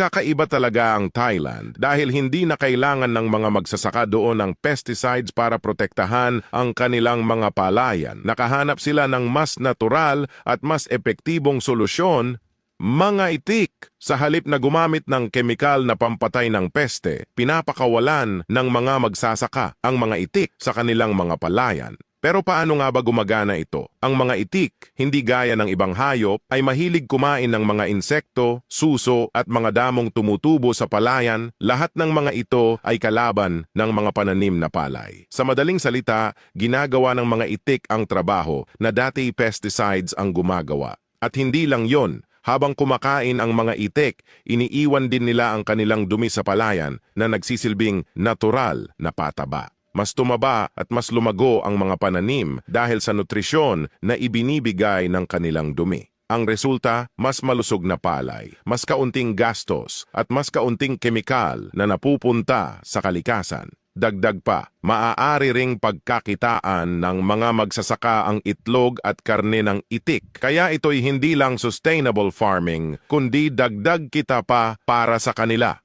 Kakaiba talaga ang Thailand dahil hindi na kailangan ng mga magsasaka doon ng pesticides para protektahan ang kanilang mga palayan. Nakahanap sila ng mas natural at mas epektibong solusyon, mga itik. Sa halip na gumamit ng kemikal na pampatay ng peste, pinapakawalan ng mga magsasaka ang mga itik sa kanilang mga palayan. Pero paano nga ba gumagana ito? Ang mga itik, hindi gaya ng ibang hayop, ay mahilig kumain ng mga insekto, suso at mga damong tumutubo sa palayan. Lahat ng mga ito ay kalaban ng mga pananim na palay. Sa madaling salita, ginagawa ng mga itik ang trabaho na dati pesticides ang gumagawa. At hindi lang yon, habang kumakain ang mga itik, iniiwan din nila ang kanilang dumi sa palayan na nagsisilbing natural na pataba. Mas tumaba at mas lumago ang mga pananim dahil sa nutrisyon na ibinibigay ng kanilang dumi. Ang resulta, mas malusog na palay, mas kaunting gastos at mas kaunting kemikal na napupunta sa kalikasan. Dagdag pa, maaari ring pagkakitaan ng mga magsasaka ang itlog at karne ng itik. Kaya ito'y hindi lang sustainable farming, kundi dagdag kita pa para sa kanila.